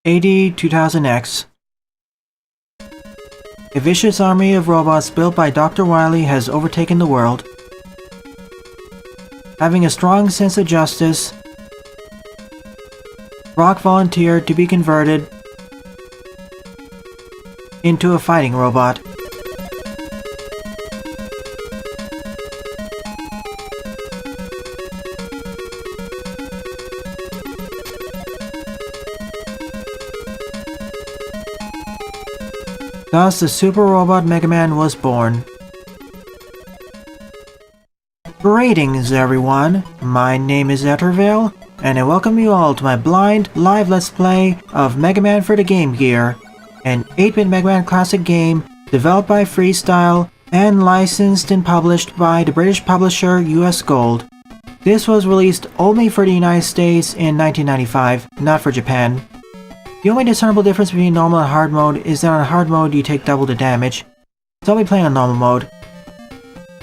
AD-2000X. A vicious army of robots built by Dr. Wily has overtaken the world. Having a strong sense of justice, Rock volunteered to be converted into a fighting robot. Thus, the Super Robot Mega Man was born. Greetings, everyone. My name is Etterville, and I welcome you all to my blind live Let's Play of Mega Man for the Game Gear, an 8-bit Mega Man classic game developed by Freestyle and licensed and published by the British publisher US Gold. This was released only for the United States in 1995, not for Japan. The only discernible difference between normal and hard mode is that on hard mode you take double the damage, so I'll be playing on normal mode.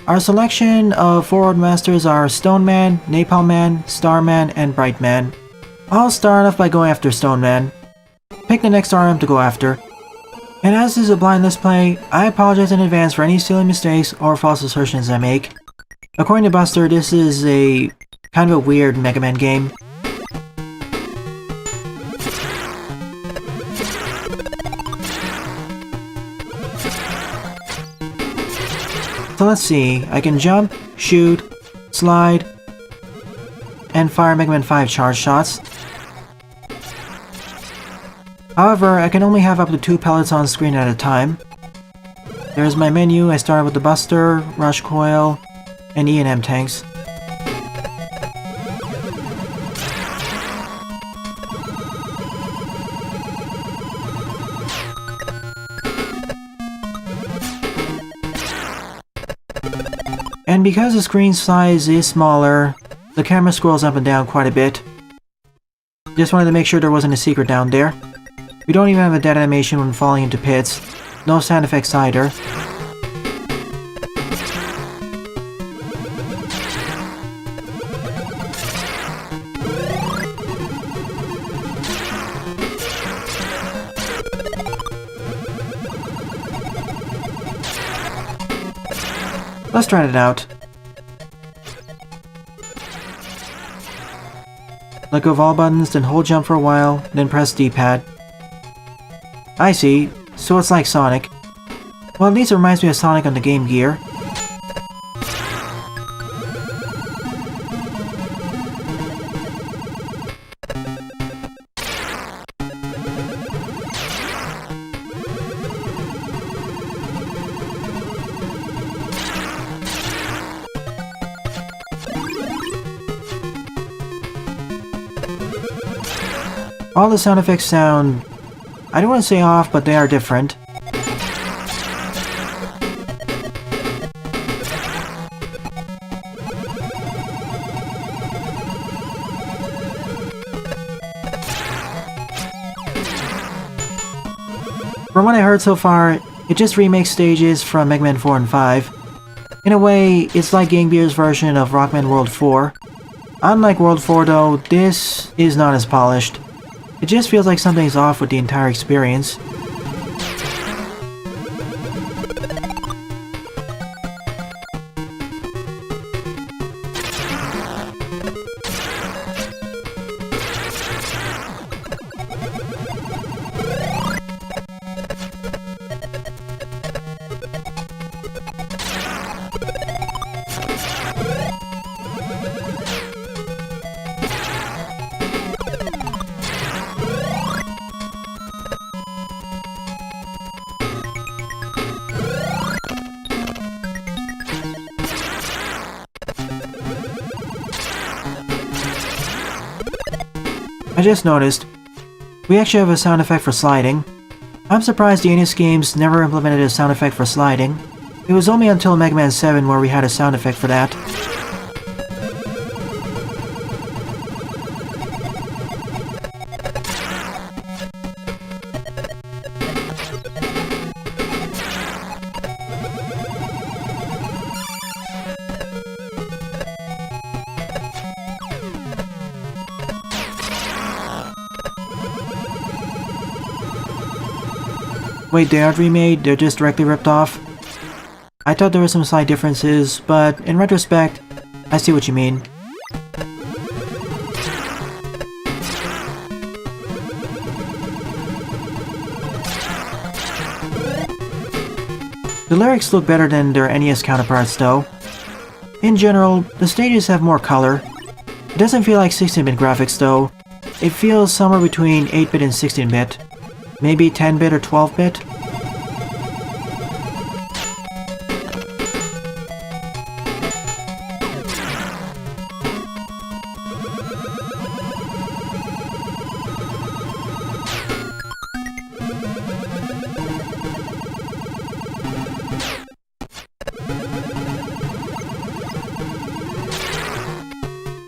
Our selection of forward masters are Stone Man, Napalm Man, Star Man, and Bright Man. I'll start off by going after Stone Man. Pick the next RM to go after. And as this is a blind Let's Play, I apologize in advance for any silly mistakes or false assertions I make. According to Buster, this is a kind of a weird Mega Man game. So let's see, I can jump, shoot, slide, and fire Mega Man 5 charge shots. However, I can only have up to 2 pellets on screen at a time. There's my menu. I start with the Buster, Rush Coil, and E&M tanks. And because the screen size is smaller, the camera scrolls up and down quite a bit. Just wanted to make sure there wasn't a secret down there. We don't even have a dead animation when falling into pits. No sound effects either. Let's try it out. Let go of all buttons, then hold jump for a while, then press D-pad. I see, so it's like Sonic. Well, at least it reminds me of Sonic on the Game Gear. All the sound effects sound, I don't want to say off, but they are different. From what I heard so far, it just remakes stages from Mega Man 4 and 5. In a way, it's like Game Gear's version of Rockman World 4. Unlike World 4 though, this is not as polished. It just feels like something's off with the entire experience. I just noticed, we actually have a sound effect for sliding. I'm surprised the NES games never implemented a sound effect for sliding. It was only until Mega Man 7 where we had a sound effect for that. Wait, they aren't remade, they're just directly ripped off? I thought there were some slight differences, but in retrospect, I see what you mean. The lyrics look better than their NES counterparts though. In general, the stages have more color. It doesn't feel like 16-bit graphics though. It feels somewhere between 8-bit and 16-bit. Maybe 10-bit or 12-bit?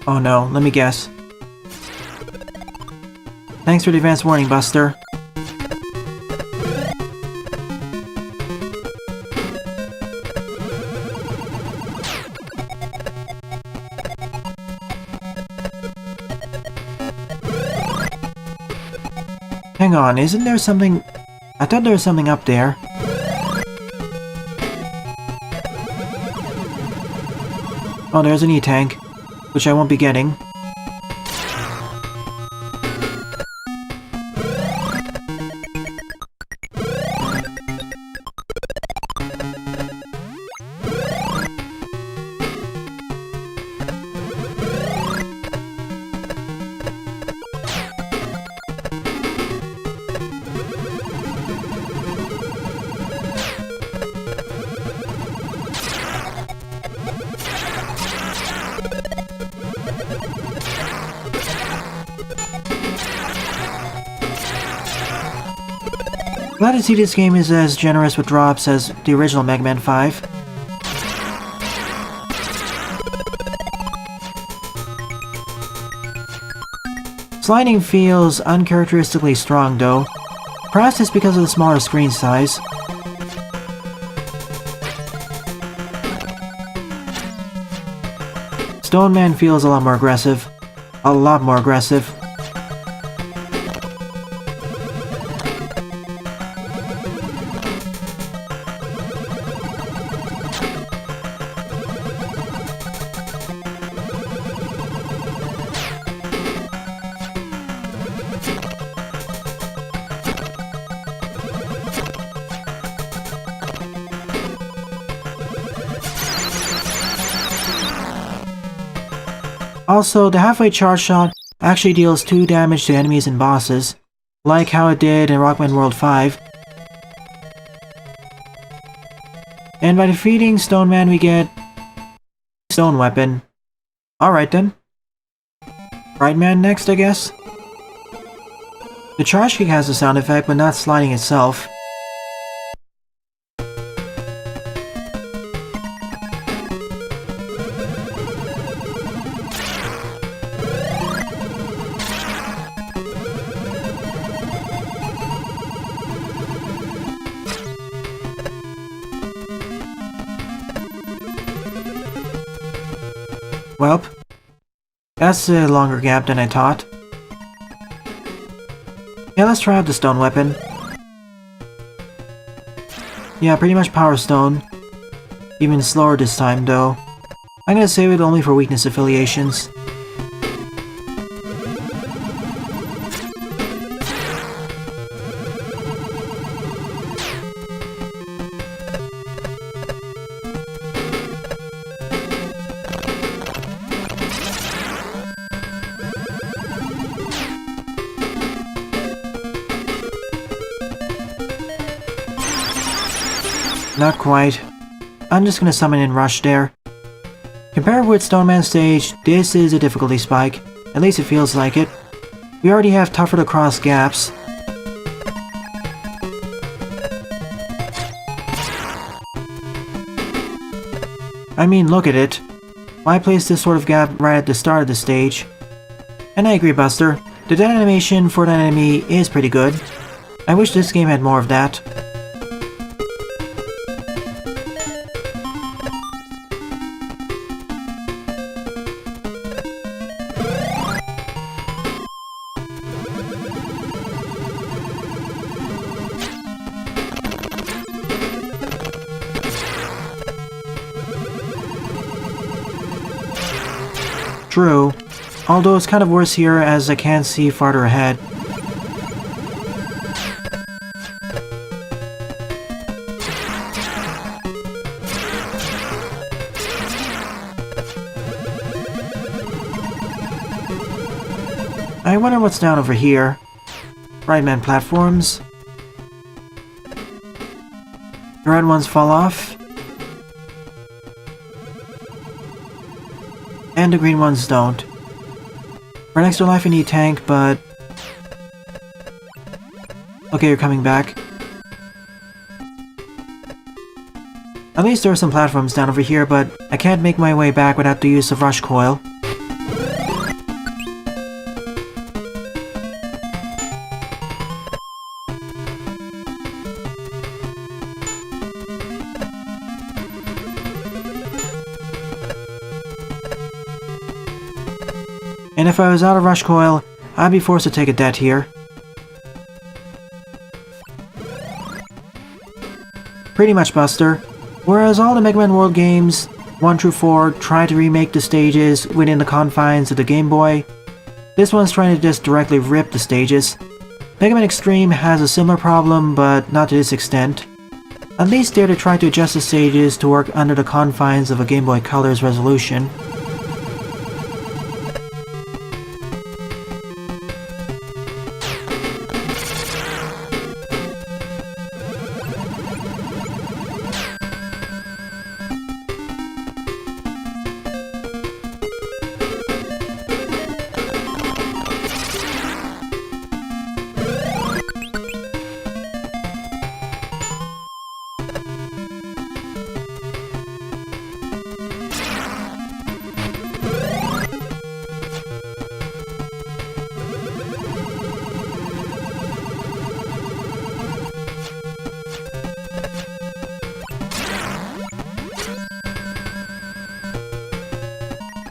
Oh no, let me guess. Thanks for the advance warning, Buster. Hang on, isn't there something... I thought there was something up there. Oh, there's an E-tank, which I won't be getting. Glad to see this game is as generous with drops as the original Mega Man 5. Sliding feels uncharacteristically strong though. Perhaps it's because of the smaller screen size. Stone Man feels a lot more aggressive. A lot more aggressive. Also, the halfway charge shot actually deals 2 damage to enemies and bosses, like how it did in Rockman World 5. And by defeating Stone Man we get... Stone Weapon. Alright then. Right Man next, I guess? The charge kick has a sound effect, but not sliding itself. Welp. That's a longer gap than I thought. Yeah, let's try out the stone weapon. Yeah, pretty much Power Stone. Even slower this time, though. I'm gonna save it only for weakness affiliations. Not quite. I'm just gonna summon in Rush there. Compared with Stone Man stage, this is a difficulty spike. At least it feels like it. We already have tougher to cross gaps. I mean, look at it. Why place this sort of gap right at the start of the stage? And I agree, Buster. The death animation for that enemy is pretty good. I wish this game had more of that. True, although it's kind of worse here as I can't see farther ahead. I wonder what's down over here. Right-man platforms. The red ones fall off. And the green ones don't. For an extra life I need tank, but... Okay, you're coming back. At least there are some platforms down over here, but I can't make my way back without the use of rush coil. And if I was out of rush coil, I'd be forced to take a debt here. Pretty much Buster. Whereas all the Mega Man World games, 1 through 4, try to remake the stages within the confines of the Game Boy, this one's trying to just directly rip the stages. Mega Man Extreme has a similar problem, but not to this extent. At least there they try to adjust the stages to work under the confines of a Game Boy Color's resolution.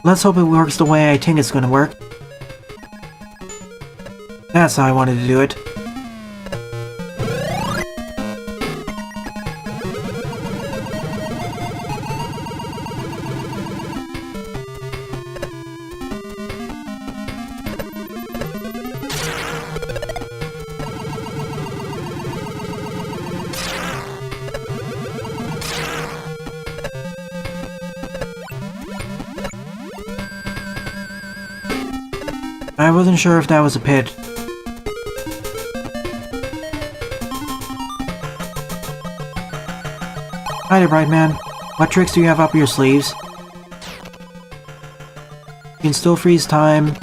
Let's hope it works the way I think it's gonna work. That's how I wanted to do it. I wasn't sure if that was a pit. Hi there, Bright Man. What tricks do you have up your sleeves? You can still freeze time.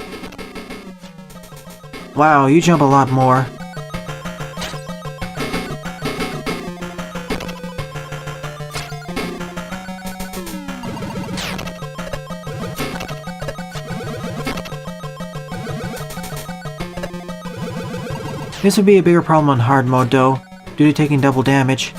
Wow, you jump a lot more. This would be a bigger problem on hard mode though, due to taking double damage.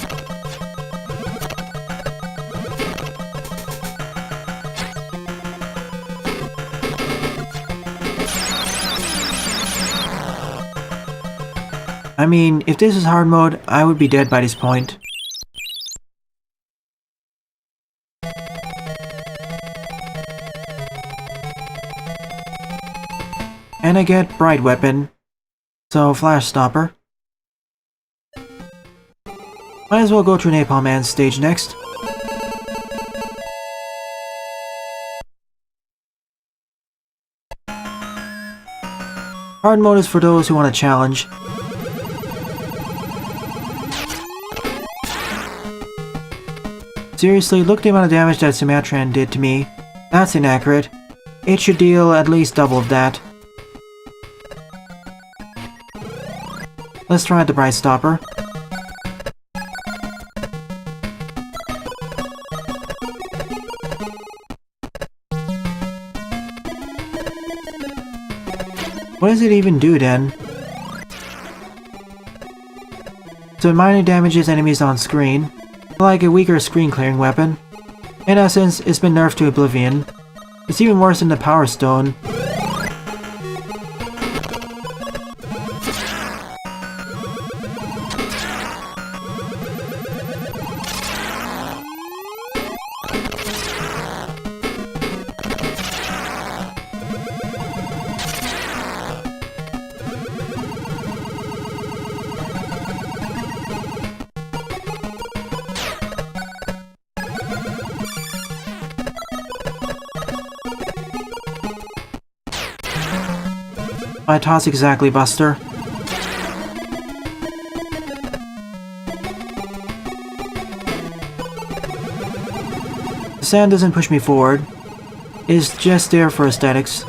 I mean, if this is hard mode, I would be dead by this point. And I get Bright Weapon. So, Flash Stopper. Might as well go through Napalm Man's stage next. Hard mode is for those who want a challenge. Seriously, look at the amount of damage that Symmetron did to me. That's inaccurate. It should deal at least double of that. Let's try the Bright Stopper. What does it even do then? So it minor damages enemies on screen, like a weaker screen clearing weapon. In essence, it's been nerfed to oblivion. It's even worse than the Power Stone. My thoughts exactly, Buster. The sand doesn't push me forward. It's just there for aesthetics.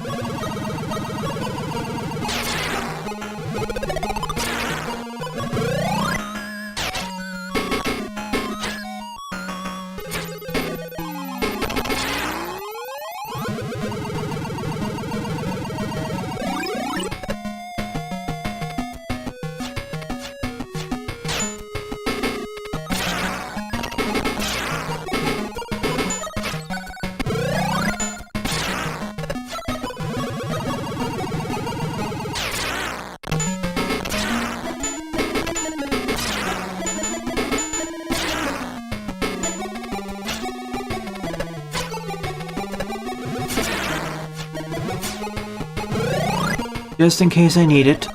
Just in case I need it.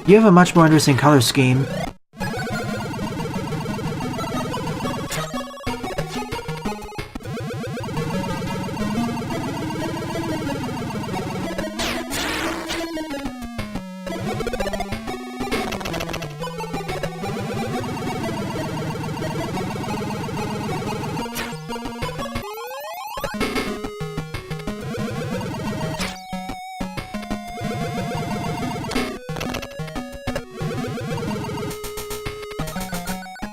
You have a much more interesting color scheme.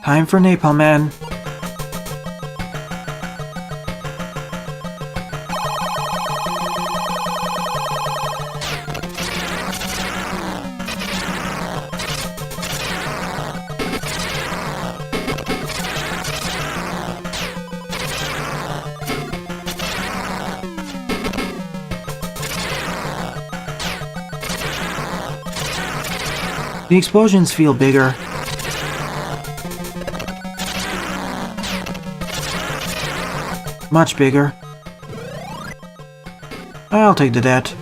Time for Napalm Man. The explosions feel bigger. Much bigger. I'll take the debt.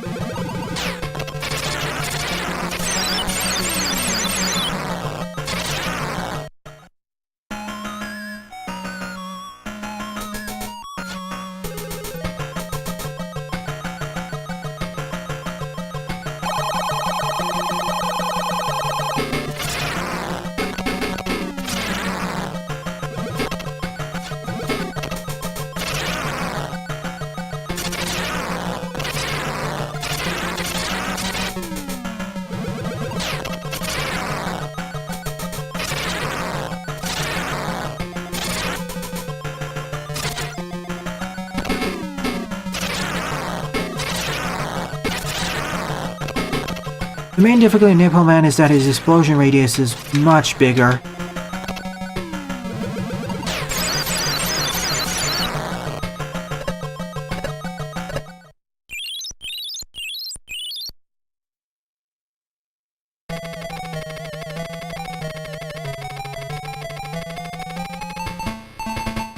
The main difficulty in Napalm Man is that his explosion radius is much bigger.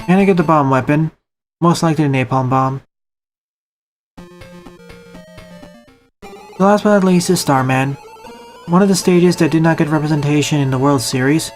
And I get the bomb weapon, most likely the napalm bomb. The last but not least is Starman, one of the stages that did not get representation in the World Series.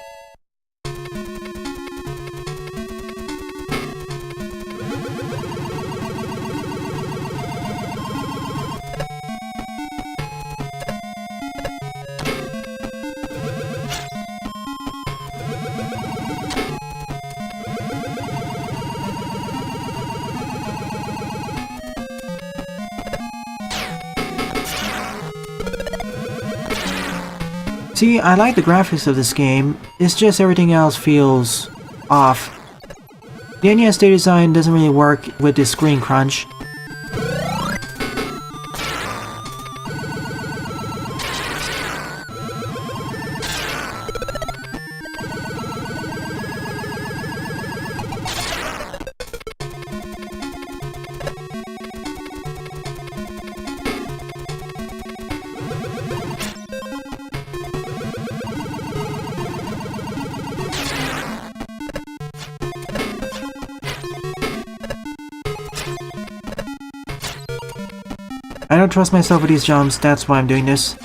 See, I like the graphics of this game, it's just everything else feels off. The NES stage design doesn't really work with this screen crunch. I don't trust myself with these jumps, that's why I'm doing this.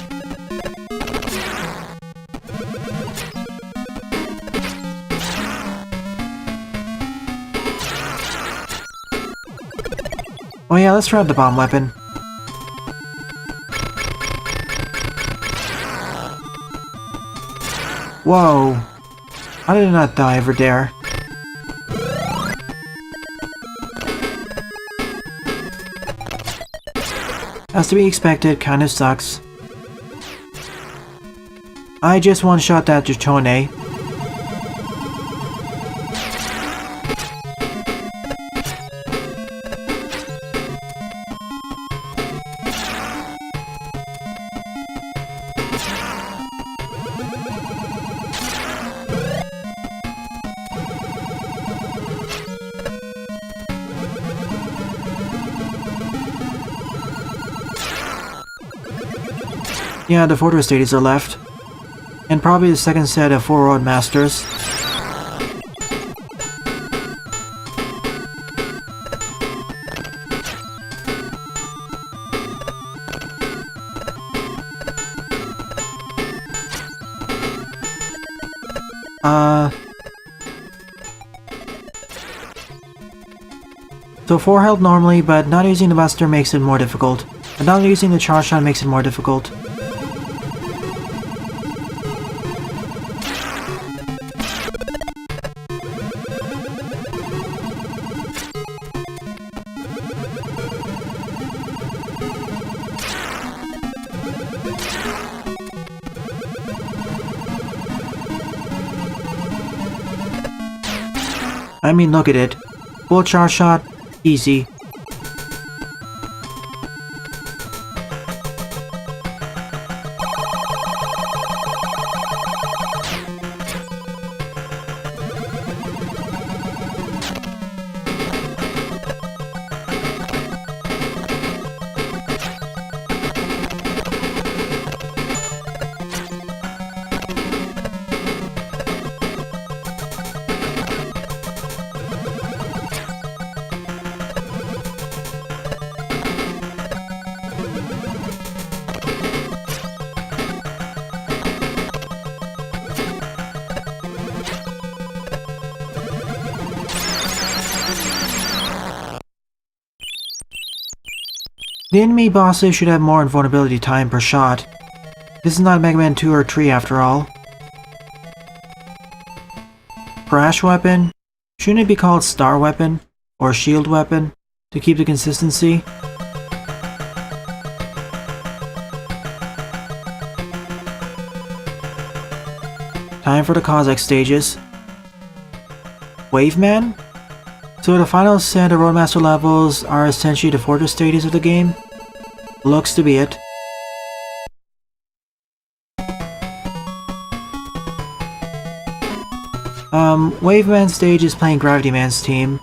Oh yeah, let's try out the bomb weapon. Whoa! How did I not die over there? As to be expected, kinda sucks. I just one-shot that Jotone. Yeah, the Fortress stages are left. And probably the second set of 4 Road Masters. So 4 health normally, but not using the Buster makes it more difficult. And not using the Charge Shot makes it more difficult. I mean, look at it. Full Charge Shot, easy. The enemy bosses should have more invulnerability time per shot. This is not Mega Man 2 or 3 after all. Crash Weapon? Shouldn't it be called Star Weapon? Or Shield Weapon? To keep the consistency? Time for the Cossack stages. Wave Man? So the final set of Roadmaster levels are essentially the Fortress stages of the game? Looks to be it. Wave Man stage is playing Gravity Man's team.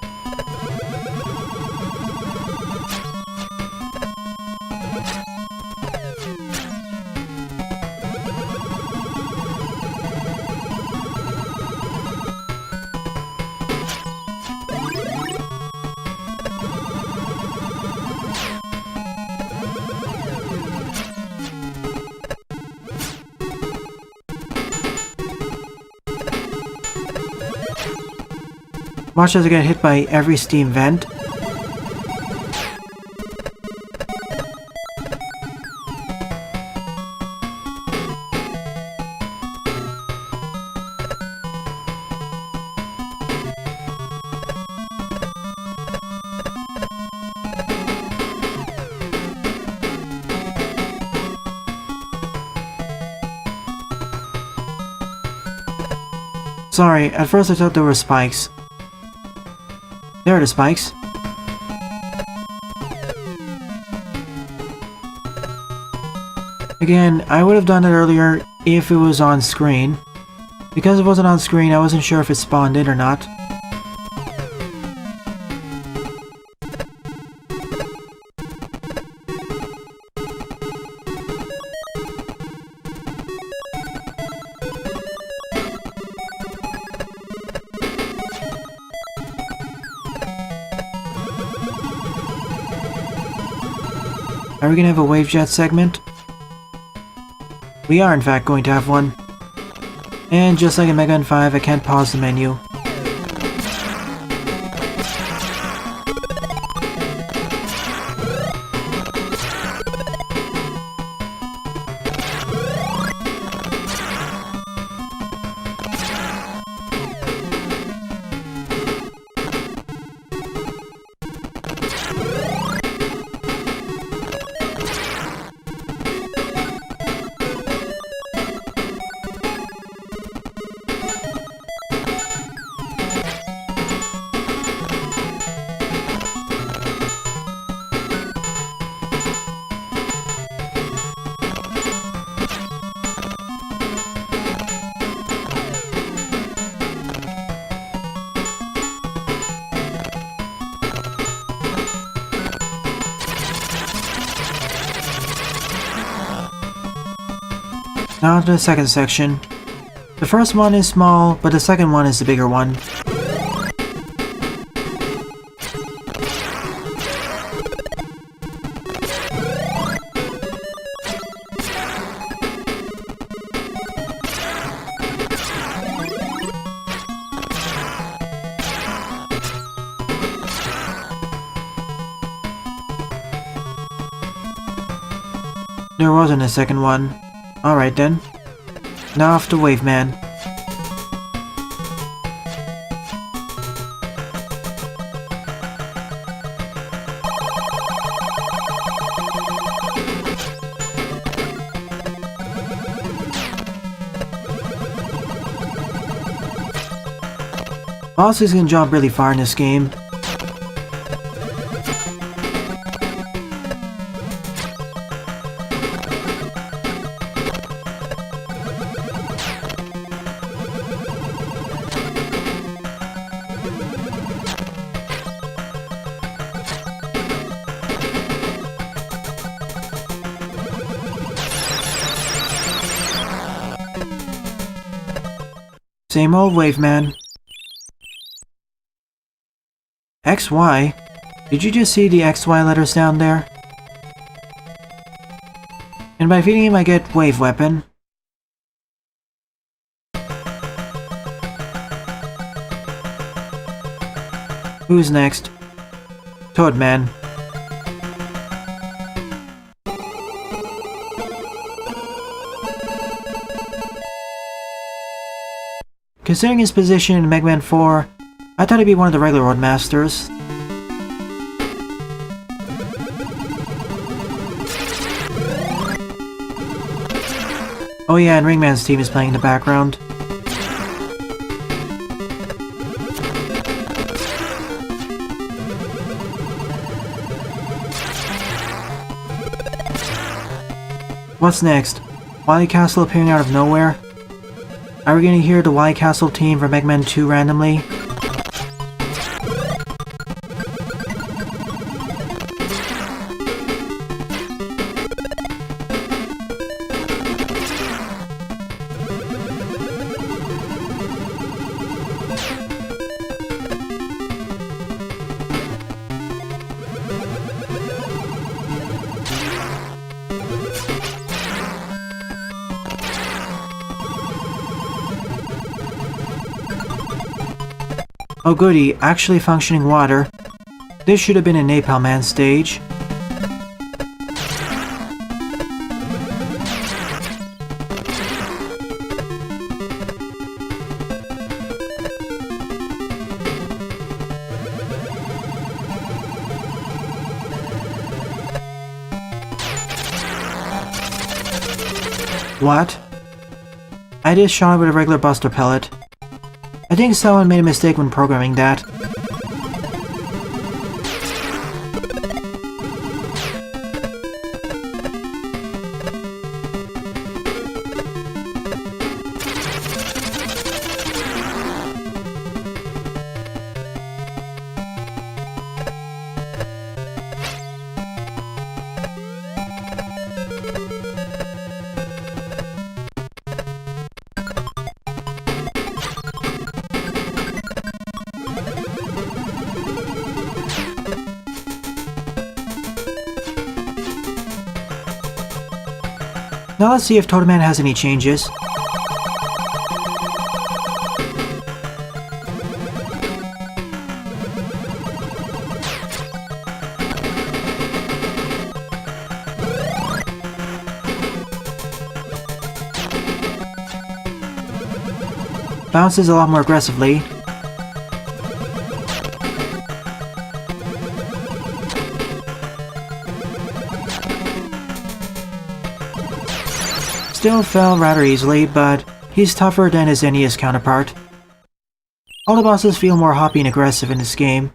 Watch as I get hit by every steam vent. Sorry, at first I thought there were spikes. There are the spikes. Again, I would have done it earlier if it was on screen. Because it wasn't on screen, I wasn't sure if it spawned in or not. Are we gonna have a wave jet segment? We are in fact going to have one. And just like in Mega Man 5, I can't pause the menu. Now to the second section. The first one is small, but the second one is the bigger one. There wasn't a second one. Alright then. Now off to Wave Man. Bosses can jump really far in this game. Same old Wave Man. XY? Did you just see the XY letters down there? And by feeding him I get Wave Weapon. Who's next? Toadman. Considering his position in Mega Man 4, I thought he'd be one of the regular Road Masters. Oh yeah, and Ringman's team is playing in the background. What's next? Wily Castle appearing out of nowhere? Are we gonna hear the Wily Castle team from Mega Man 2 randomly? Oh goody, actually functioning water. This should have been a Napalm Man stage. What? I just shot it with a regular Buster pellet. I think someone made a mistake when programming that. Now let's see if Totem Man has any changes. Bounces a lot more aggressively. Still fell rather easily, but he's tougher than his NES counterpart. All the bosses feel more hoppy and aggressive in this game.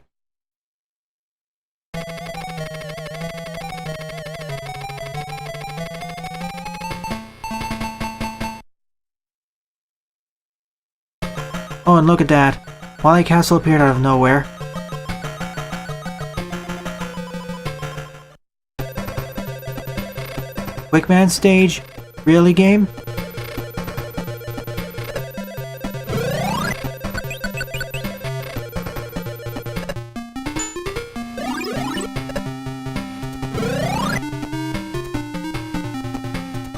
Oh, and look at that. Wily Castle appeared out of nowhere. Quickman stage? Really, game?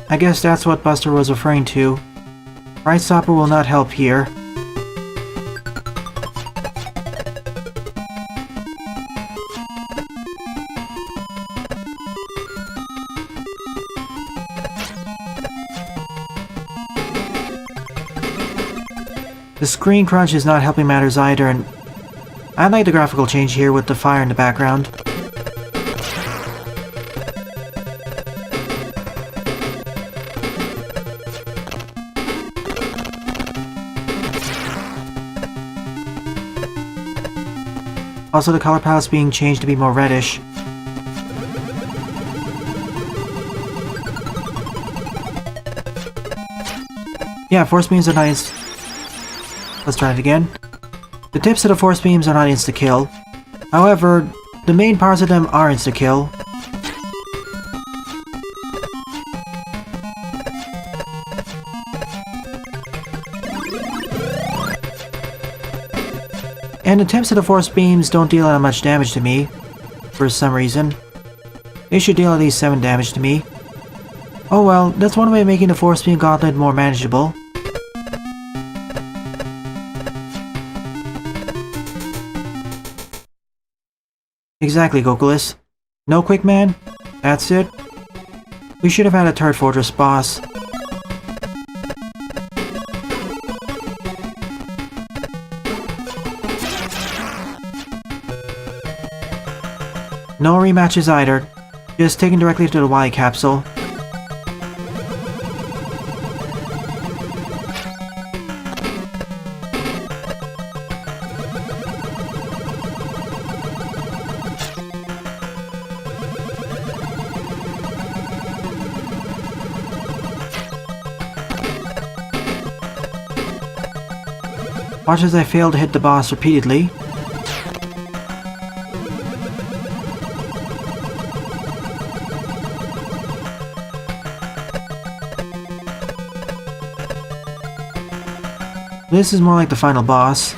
I guess that's what Buster was referring to. Right Stopper will not help here. The screen crunch is not helping matters either, and I like the graphical change here with the fire in the background. Also, the color palette's being changed to be more reddish. Yeah, force beams are nice. Let's try it again. The tips of the force beams are not insta-kill. However, the main parts of them are insta-kill. And the tips of the force beams don't deal that much damage to me, for some reason. They should deal at least 7 damage to me. Oh well, that's one way of making the force beam gauntlet more manageable. Exactly, Gokulus. No Quickman? That's it? We should have had a third fortress boss. No rematches either. Just taken directly to the Y capsule. Watch as I fail to hit the boss repeatedly. This is more like the final boss.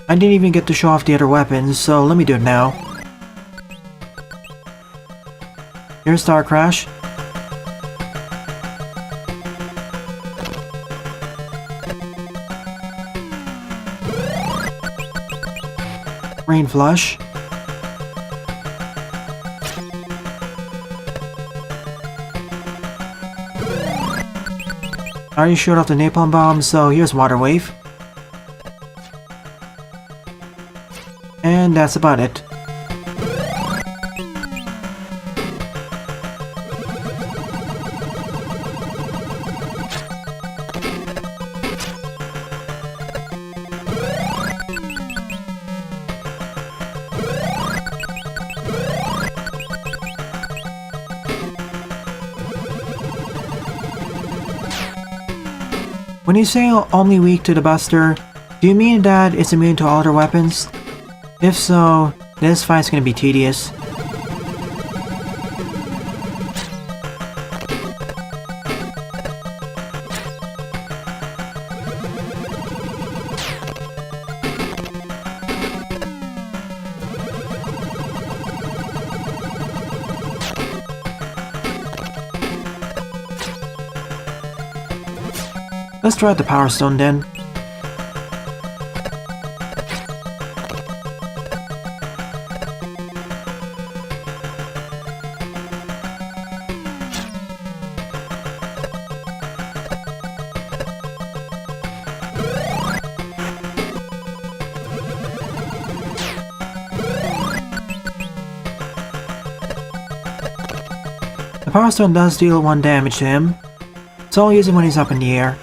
I didn't even get to show off the other weapons, so let me do it now. Here's Star Crash. Rain Flush. I already showed off the Napalm Bomb, so here's Water Wave. And that's about it. When you say only weak to the Buster, do you mean that it's immune to all other weapons? If so, this fight's gonna be tedious. Let's try the Power Stone then. The Power Stone does deal 1 damage to him, so I'll use it when he's up in the air.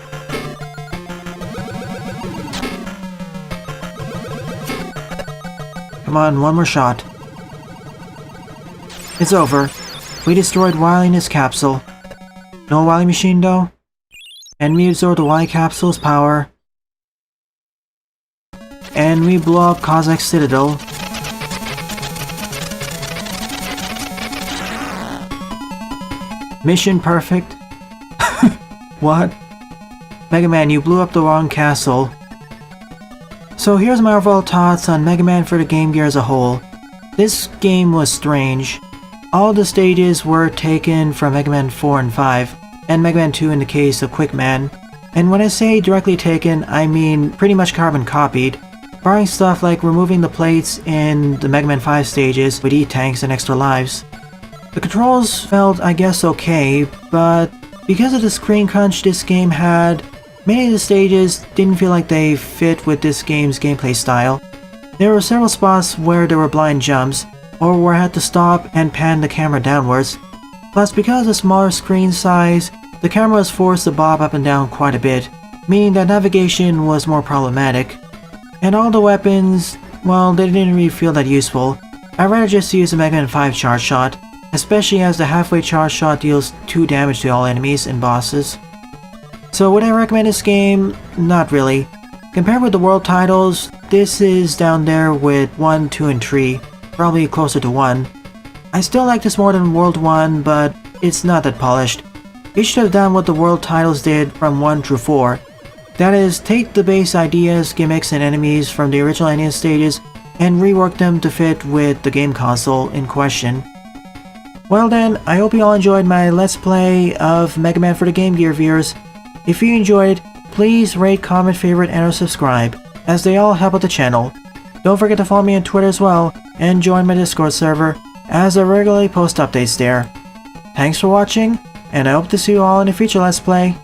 Come on, one more shot. It's over. We destroyed Wily in his capsule. No Wily machine though. And we absorbed the Wily capsule's power. And we blow up Kozak's Citadel. Mission perfect. What? Mega Man, you blew up the wrong castle. So here's my overall thoughts on Mega Man for the Game Gear as a whole. This game was strange. All the stages were taken from Mega Man 4 and 5, and Mega Man 2 in the case of Quick Man. And when I say directly taken, I mean pretty much carbon copied, barring stuff like removing the plates in the Mega Man 5 stages with E-tanks and extra lives. The controls felt, I guess, okay, but because of the screen crunch this game had, many of the stages didn't feel like they fit with this game's gameplay style. There were several spots where there were blind jumps, or where I had to stop and pan the camera downwards. Plus, because of the smaller screen size, the camera was forced to bob up and down quite a bit, meaning that navigation was more problematic. And all the weapons, well, they didn't really feel that useful. I'd rather just use the Mega Man 5 charge shot, especially as the halfway charge shot deals 2 damage to all enemies and bosses. So would I recommend this game? Not really. Compared with the world titles, this is down there with 1, 2, and 3, probably closer to 1. I still like this more than World 1, but it's not that polished. It should have done what the world titles did from 1 through 4. That is, take the base ideas, gimmicks, and enemies from the original NES stages and rework them to fit with the game console in question. Well then, I hope you all enjoyed my Let's Play of Mega Man for the Game Gear, viewers. If you enjoyed, please rate, comment, favorite, and or subscribe, as they all help out the channel. Don't forget to follow me on Twitter as well, and join my Discord server, as I regularly post updates there. Thanks for watching, and I hope to see you all in a future Let's Play.